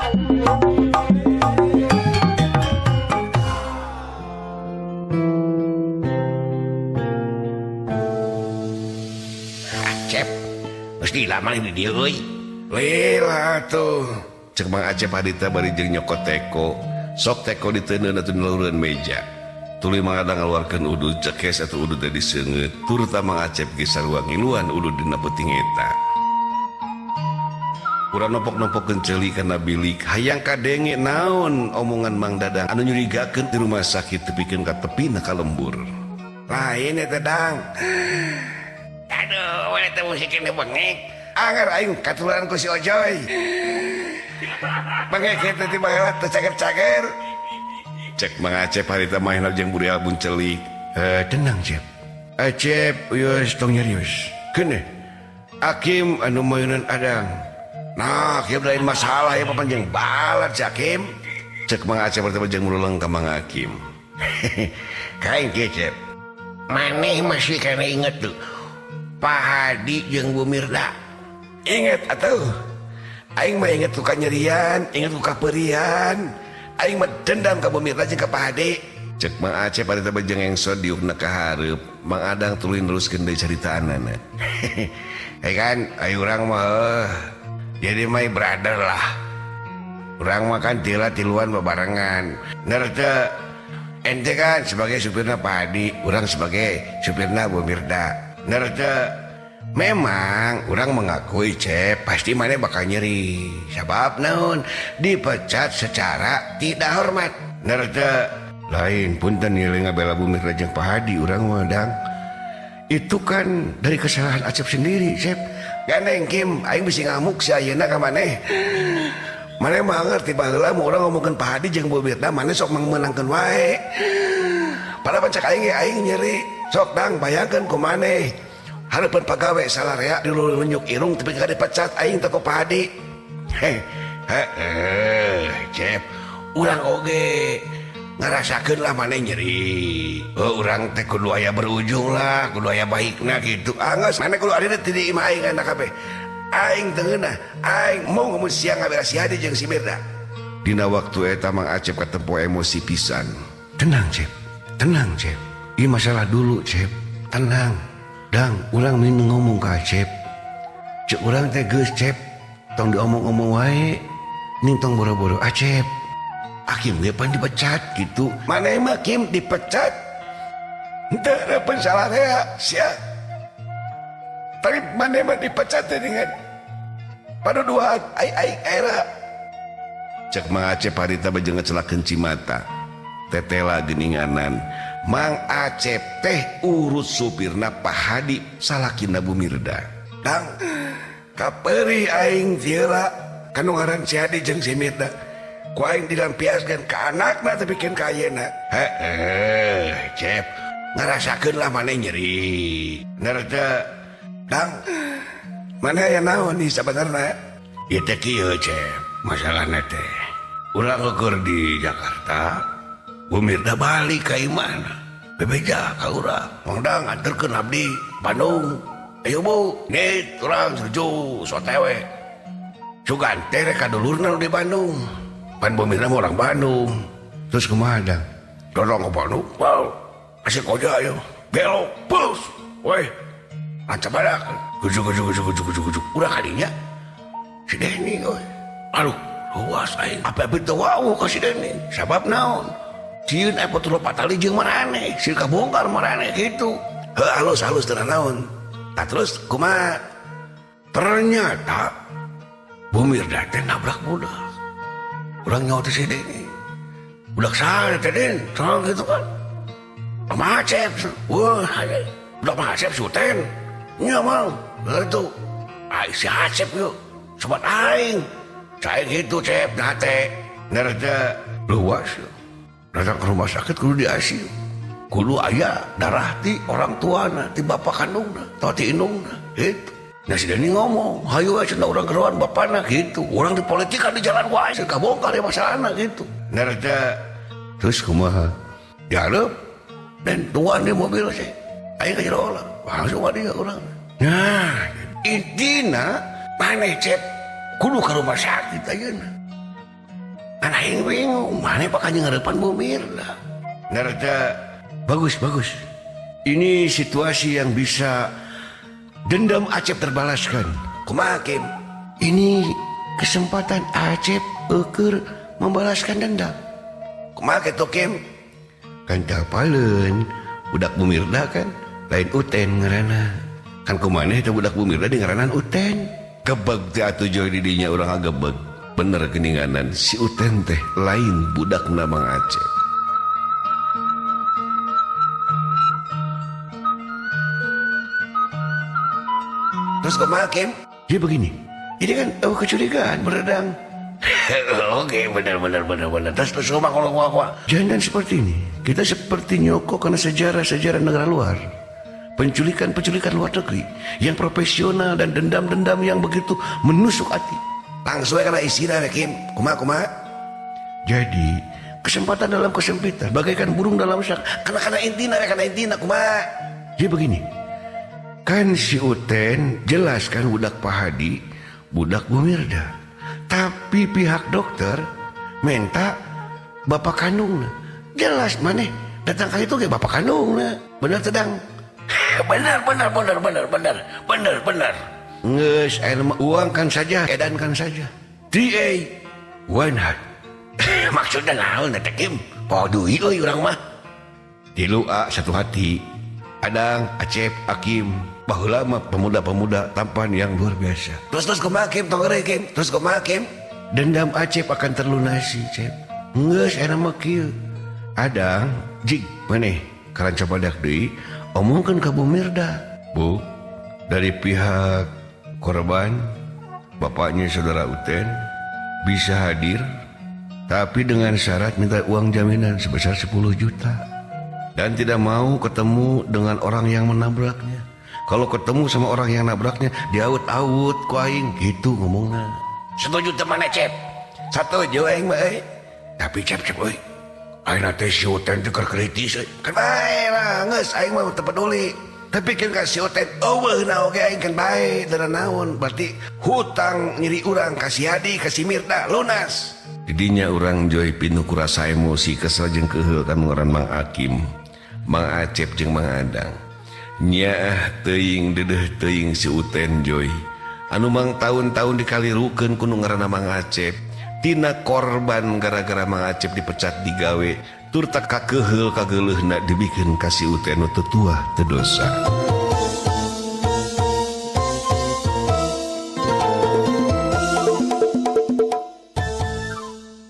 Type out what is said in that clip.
Acep mesti lama ini dia euy. Lila tuh cek Mang Acep hadita bari jeung nyokot teko. Sok teko diteuneun atuh nulureun meja. Tuluy mangadang ngaluarkeun udud cekes atuh udud teh diseungeut. Turta Mang Acep ge sarua ngiluan udud dina peuting eta. Urang nompok-nompokeun ceuli kana bilik. Hayang kadenge naon omongan Mang Dadang anu nyurigakeun di rumah sakit tepikeun ka tepina ka lembur. Lain eta Dang. Aduh, eta musik ini bengek. Anger aing katularan ku si Ojoy. Bangek eta ti baheula teu cager-cager. Cek Mang Acep harita main jeung buri albun celik. Tenang Cep. Acep geus tong nyarios. Keuneh. Hakim anu mayunan adang. Nah, kieu lain masalah ya papanjang balat si Hakim. Cek Mang Acep harita jeung mululeng ka Mang Hakim. Kain kieu Cep. Maneh masih kana inget tuh Pak Hadi jeung Bu Mirda. Ingat atuh. Aing mah inget luka nyerian, inget luka perian. Aing mah dendam ka Bu Mirda jeung ka Pak Hadi. Cek Mang Acep harita bejeng engsod diukna ka hareup. Mang Adang tuluy neruskeun deui caritaanana. Hei kan, ayo urang mah jadi my brother lah. Urang mah kan tiluan bebarengan. Ngerti ente kan sebagai supirna Pak Hadi, urang sebagai supirna Bu Mirda. Ngerti memang orang mengakui Cep pasti mana bakal nyeri sebab naon dipecat secara tidak hormat. Ngerti lain punten nilai ngabela Bu Mirda jeung Pak Hadi urang Dang itu kan dari kesalahan Acep sendiri Cep. Gandeng Kim aing bisa ngamuk si ayeuna ka maneh. Maneh mah ngerti baheula mun urang ngomongkeun Pak Hadi jeung Bu Mirda maneh sok menangkeun wae. Pada pancak aing nyeri sok Dang bayangkeun ku maneh harapan pegawai salarea dulu nunjuk irung tapi gak dipecat aing teko Pak Hadi. Cep urang oge ngarasakeun lah maneh nyeri. Urang teh kudu aya berujung lah, kudu aya baikna gitu. Geus maneh kudu ari teh di imah aing kana kabeh. Aing teu ngeunah, aing mau ngomong siang ngabela si Hadi jeung si Mirda. Dina waktu eta Mang Acep katempo emosi pisan. Tenang Cep, tenang Cep. Ieu masalah dulu Cep, tenang. Dang, urang min ngomong ka Acep. Cek urang teh geus Cep, tong diomong-omong wae. Ning tong boro-boro Acep. Hakim ge pan dipecat gitu. Maneh mah Kim dipecat. Henteu harapan salarea sia. Tapi maneh mah dipecat teh dengan paduduhan ai era. Cek Mang Acep harita bejeng ngecelakeun Cimata. Tetela geuninganan. Mang Acep teh urus supirna Pak Hadi salakina Bu Mirda. Dang kaperi aing tiela kanu ngaran si Hadi jeung si Mirda. Ku aing dilampiaskeun ka anakna teh pikeun ka ayeuna. Cep ngarasakeun lah maneh nyeri. Ngerti Dang maneh aya naon di sabenerna? Ieu teh kieu Cep masalahna teh. Urang keur di Jakarta Bu Mirda balik ka imahna. Bebeja ka urang. Mang Dang nganterkeun abdi Bandung. Ayo Bu, nit urang setuju sotewe. Sugan teh rek kadulurna di Bandung. Pan Bu Mirda mah orang Bandung. Terus kumaha Dang? Dorong ke Bandung. Wow, asik koja ayo. Belok, pus. Weh, lancap badak. Gujuk. Urang kadinya. Si Denny weh. Aduh, luas aing. Apa-apa teu wau ka si Denny. Sabab naon? Cieun aya potolo patali jeung maraneh, sieun kabongkar maraneh kitu. Halus-halus teu naon. Tah terus kumaha? Ternyata Bu Mirda teh nabrak budak. Urang nyawa teh si Denny. Budak saha teh Den? Soal gitu kan. Mang Acep. Wah, budak Mang Acep suten. Nya Mang, gitu. Ai si Acep yuk. Sobat aing. Saya gitu Cep, nate. Ngerti luas yuk. Datang ke rumah sakit kudu di ICU. Kudu aya darah ti orang tuana, ti bapak kandungna, atau ti indungna, gitu. Nah si Denny ngomong, hayu aja cenah urang keruan bapana gitu. Urang dipolitikan di jalan wae, sih kabongkar ya masalahna gitu. Ngerti. Terus kumaha? Dihareup dan tuan di mobil sih. Aing ka jero olah, langsung ka dieu urang. Nah, intina maneh Cep kudu ke rumah sakit ayeuna. kan aing bingung mana pakai ngarepan Bu Mirda. Narta bagus. Ini situasi yang bisa dendam Acep terbalaskan. Kumaha Kim? Ini kesempatan Acep eukeur membalaskan dendam. Kumaha kitu Kim? Kan tapaleun budak Bu Mirda kan lain Uten ngaranna. Kan kumaneh teh budak Bu Mirda di ngaranan Uten. Gebeg teh atuh joy di dinya urang agebeg. Bener keninganan si Uten teh lain budakna Mang Acep. Terus kumaha Kim? Ya begini. Ini kan kecurigaan beredang. Oke, benar. Terus rumah kalau gua. Jangan seperti ini. Kita seperti nyokok karena sejarah negara luar. Penculikan luar negeri yang profesional dan dendam yang begitu menusuk hati. Langsung karena isinya Kim. Kumaha. Jadi kesempatan dalam kesempitan bagaikan burung dalam sak. Karena intina kumaha. Ya begini. Kan si Uten jelaskan budak Pak Hadi, budak Bu Mirda. Tapi pihak dokter minta bapak kandungna. Jelas maneh datang kali itu ke bapak kandungna. Bener tedang. Bener. Nges, uangkan saja, edankan saja. DA, why not? Maksudnya naon teh Kim? Podui euy urang mah. Tilu satu hati. Adang, Acep, Akim, baheula mah pemuda-pemuda tampan yang luar biasa. Terus kumaha Kim? Tongere Kim. Terus kumaha Kim? Dendam Acep akan terlunasi, Cep. Geus eta mah kieu. Adang, jig maneh karanca badak deui omongkeun ka Bu Mirda. Bu, dari pihak korban bapaknya saudara Uten bisa hadir tapi dengan syarat minta uang jaminan sebesar 10 juta. Dan tidak mau ketemu dengan orang yang menabraknya. Kalau ketemu sama orang yang nabraknya, diaut-aut ku aing gitu ngomongna. Setuju teman Cep. Setuju aing mah euy. Tapi Cep euy. Ayeuna teh si Uten teh kritis euy. Kan bae lah, geus aing mah teu peduli. Tapi kan ka si Uten eueuhna oge aing kan bae dara naon. Berarti hutang nyeri urang ka si Hadi, ka si Mirda lunas. Didinya urang joy pinuh ku rasa emosi kesel jeung keheul kan ngaran Mang Akim. Mang Acep jeung Mang Adang. Nyaah teuing dedeh teuing si Uten joy. Anu mang tahun-tahun dikalirukeun ku nu ngaranna Mang Acep. Tina korban gara-gara Mang Acep dipecat digawe. Tur tak kakeheul kageuleuhna dibikeun ka si Uten nu teu tuah teu dosa.